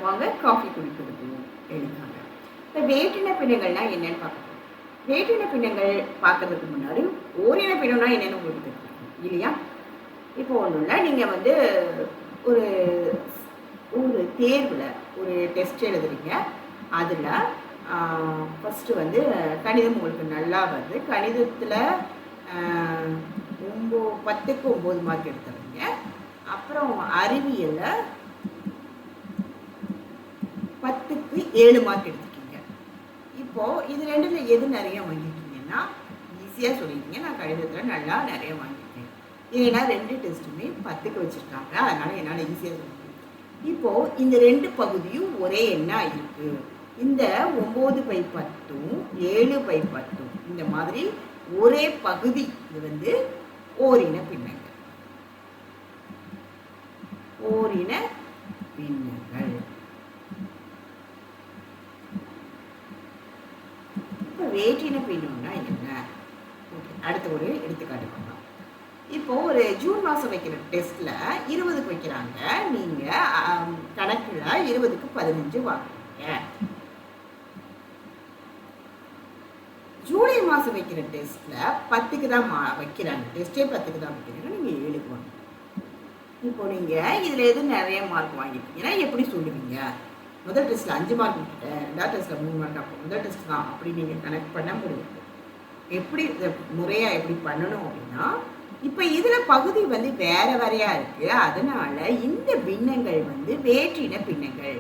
வாங்க காஃபி குடிக்கிறது எழுதுனாங்க. இப்போ வேற்றின பின்னங்கள்லாம் என்னன்னு பார்க்கணும். வேற்றின பின்னங்கள் பார்க்கறதுக்கு முன்னாடி ஓரின பின்னம்னா என்னென்னு உங்களுக்கு தெரியும் இல்லையா? இப்போ ஒன்றும் இல்லை, நீங்கள் வந்து ஒரு ஒரு தேர்வில் ஒரு டெஸ்ட் எழுதுறீங்க. அதில் ஃபஸ்ட்டு வந்து கணிதம் உங்களுக்கு நல்லா வருது. கணிதத்தில் 10க்கு 9 மார்க் எடுத்துறீங்க. அப்புறம் அறிவியலில் 10க்கு 7 மார்க் எடுத்துருக்கீங்க. இப்போது இது ரெண்டில் எது நிறைய வாங்கியிருக்கீங்கன்னா ஈஸியாக சொல்லியிருக்கீங்க, நான் கணிதத்தில் நல்லா நிறைய வாங்கியிருக்கேன். ஏன்னா 2 டெஸ்ட்டுமே 10க்கு வச்சுருக்காங்க, அதனால் என்னால் ஈஸியாக சொல்ல முடியும். இப்போது இந்த 2 பகுதியும் ஒரே எண்ணாக இருக்குது. இந்த 9/10 7/10 இந்த மாதிரி ஒரே பகுதி. இது வந்து ஓரின பின்னங்கள். ஓரின பின்னங்கள். இப்போ வேற்றின பின்னம்னா என்ன? ஓகே, அடுத்த ஒரு எடுத்துக்காட்டு பண்ணலாம். இப்போ ஒரு ஜூன் மாதம் வைக்கிற டெஸ்ட்டில் 20க்கு வைக்கிறாங்க. நீங்கள் கணக்கில் 20க்கு 15 வாங்குறீங்க. ஜூலை மாதம் வைக்கிற டெஸ்ட்டில் 10க்கு தான் வைக்கிறாங்க. டெஸ்ட்டே 10க்கு தான் வைக்கிறாங்க, நீங்கள் 7க்கு வாங்க. இப்போ நீங்கள் இதில் எது நிறைய மார்க் வாங்கியிருக்கீங்கன்னா எப்படி சொல்லுவீங்க? முதல் டெஸ்ட்டில் 5 மார்க் விட்டுட்டேன், 2வது டெஸ்ட்டில் 3 மார்க், அப்போ முதல் டெஸ்ட் தான் அப்படி நீங்கள் கனெக்ட் பண்ண முடியாது. எப்படி முறையாக எப்படி பண்ணணும் அப்படின்னா, இப்போ இதில் பகுதி வந்து வேறு வேறையாக இருக்குது. அதனால் இந்த பின்னங்கள் வந்து வேற்றின பின்னங்கள்.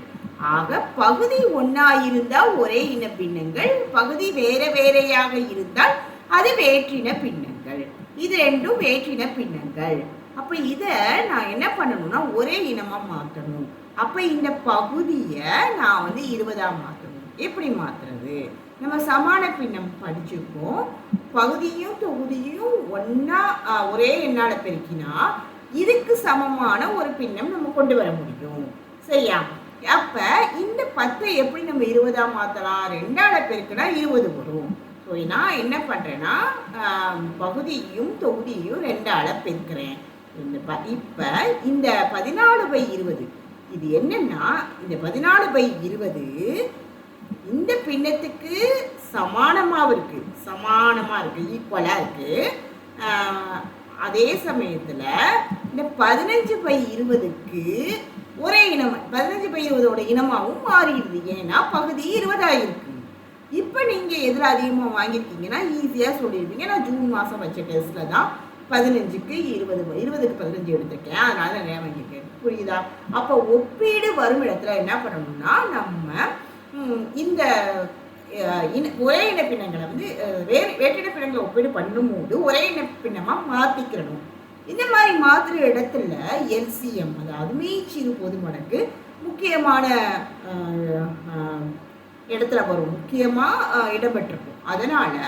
ஆக பகுதி ஒன்றா இருந்தால் ஒரே இன பின்னங்கள், பகுதி வேறு வேறையாக இருந்தால் அது வேற்றின பின்னங்கள். இது ரெண்டும் வேற்றின பின்னங்கள். அப்போ இதை நான் என்ன பண்ணணும்னா ஒரே இனமாக மாற்றணும். அப்போ இந்த பகுதியை நான் வந்து 20ஆக மாற்றணும். எப்படி மாற்றுறது? நம்ம சமான பின்னம் படிச்சிருக்கோம். பகுதியும் தொகுதியும் ஒன்றா ஒரே எண்ணால் பெருக்கினா இதுக்கு சமமான ஒரு பின்னம் நம்ம கொண்டு வர முடியும். சரியா? அப்போ இந்த 10 எப்படி நம்ம 20ஆக மாற்றலாம்? 2ஆல் பெருக்கினா 20 வரும். ஸோ நான் என்ன பண்ணுறேன்னா பகுதியும் தொகுதியும் 2ஆல் பெருக்கிறேன். இப்போ இந்த 14/20 இது என்னன்னா, இந்த 14/20 இந்த பின்னத்துக்கு சமானமாக இருக்குது, ஈக்குவலாக இருக்குது. அதே சமயத்தில் இந்த 15/20க்கு ஒரே இனம் 15/20ஓட இனமாகவும் மாறிடுது. ஏன்னா பகுதி 20ஆக இருக்குது. இப்போ நீங்கள் எதில் அதிகமாக வாங்கியிருக்கீங்கன்னா ஈஸியாக சொல்லியிருப்பீங்க. நான் ஜூன் மாதம் வச்ச டெஸ்ட்டில் தான் 15க்கு 20க்கு 15 எடுத்திருக்கேன், அதனால் நிறையா வாங்கியிருக்கேன். புரியுதா? அப்போ ஒப்பீடு வரும் இடத்துல என்ன பண்ணணும்னா நம்ம இந்த ஒரே இன பின்னங்களை வந்து வேற்றின பின்னங்களை ஒப்பீடு பண்ணும்போது ஒரே இன பின்னமாக மாற்றிக்கிறணும். இந்த மாதிரி மாற்றுற இடத்துல எல்சிஎம், அதாவது மீச்சிறு பொது மடங்கு முக்கியமான இடத்துல வரும், முக்கியமாக இடம்பெற்றிருக்கும். அதனால்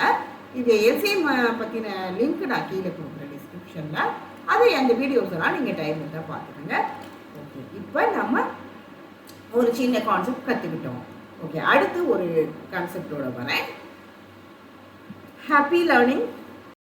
இது எல்சிஎம் பற்றின லிங்க் நான் கீழே கொடுக்குறேன் டிஸ்கிரிப்ஷனில். அது அந்த வீடியோஸ் எல்லாம் நீங்கள் டைம் இருந்தால் பார்த்துக்கோங்க. ஓகே, இப்போ நம்ம ஒரு சின்ன கான்செப்ட் கற்றுக்கிட்டோம். ஓகே, அடுத்து ஒரு கான்செப்டோட வரேன். Happy learning.